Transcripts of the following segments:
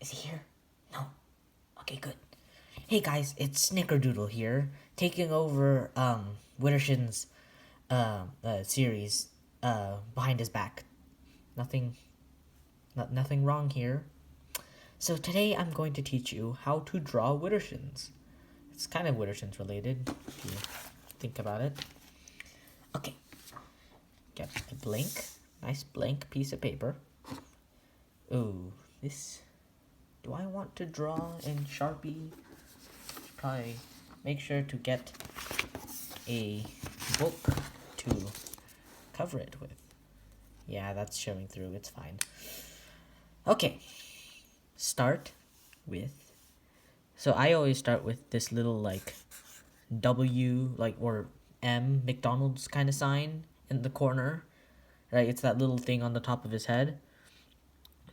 Is he here? No. Okay, good. Hey guys, it's Snickerdoodle here, taking over Widdershin's series behind his back. Nothing wrong here. So today I'm going to teach you how to draw Widdershins. It's kind of Widdershins related, if you think about it. Okay. Get a nice blank piece of paper. Ooh, this... Do I want to draw in Sharpie? Probably make sure to get a book to cover it with. Yeah, that's showing through. It's fine. Okay. Start with... So I always start with this little, like, W, like, or M, McDonald's kind of sign in the corner. Right? It's that little thing on the top of his head.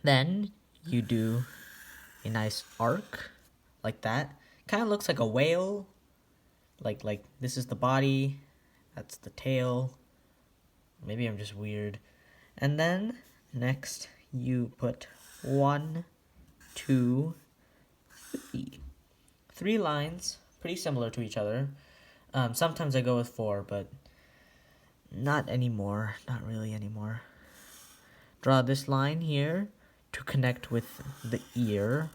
Then you do a nice arc like that. Kind of looks like a whale. Like this is the body, that's the tail. Maybe I'm just weird. And then next you put 1, 2, 3. 3 lines, pretty similar to each other. Sometimes I go with 4, but not anymore. Not really anymore. Draw this line here to connect with the ear.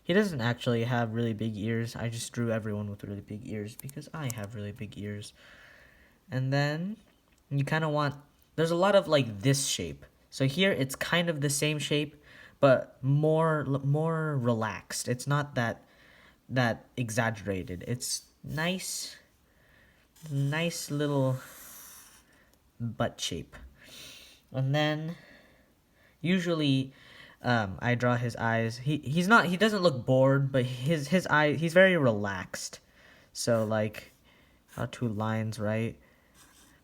He doesn't actually have really big ears. I just drew everyone with really big ears because I have really big ears. And then you kind of want... There's a lot of like this shape. So here it's kind of the same shape, but more relaxed. It's not that exaggerated. It's nice little butt shape. And then usually I draw his eyes. He doesn't look bored, but his eye, he's very relaxed. So like, 2 lines, right?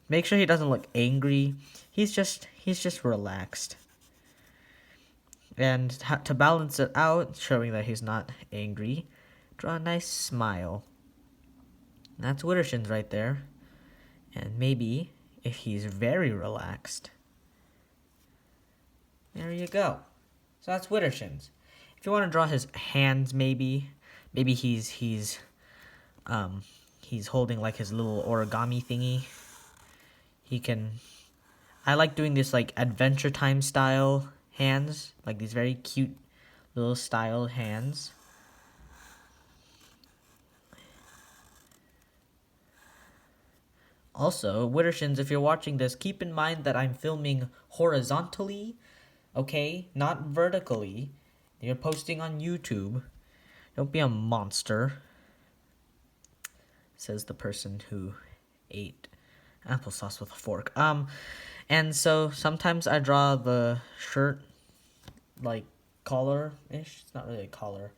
Make sure he doesn't look angry. He's just relaxed. And to balance it out, showing that he's not angry, draw a nice smile. That's Widdershins right there. And maybe if he's very relaxed, there you go. So that's Widdershins. If you want to draw his hands, maybe he's holding like his little origami thingy. He can... I like doing this like Adventure Time style hands, like these very cute little styled hands. Also, Widdershins, if you're watching this, keep in mind that I'm filming horizontally, okay? Not vertically. You're posting on YouTube. Don't be a monster, says the person who ate applesauce with a fork. And so sometimes I draw the shirt like collar-ish. It's not really a collar.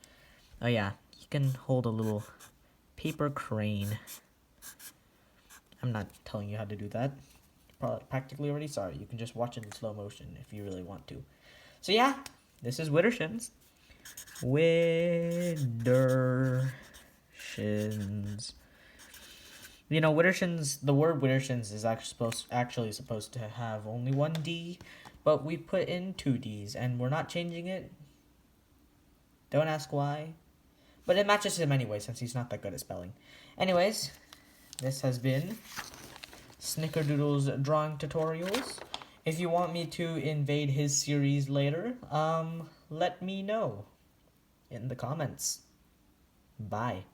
Oh yeah, you can hold a little paper crane. I'm not telling you how to do that. Practically already sorry. You can just watch it in slow motion if you really want to. So yeah, this is Widdershins. Widdershins. You know, Widdershins, the word Widdershins is actually supposed to have only 1 D, but we put in 2 Ds, and we're not changing it. Don't ask why. But it matches him anyway, since he's not that good at spelling. Anyways, this has been Snickerdoodle's drawing tutorials. If you want me to invade his series later, let me know in the comments. Bye.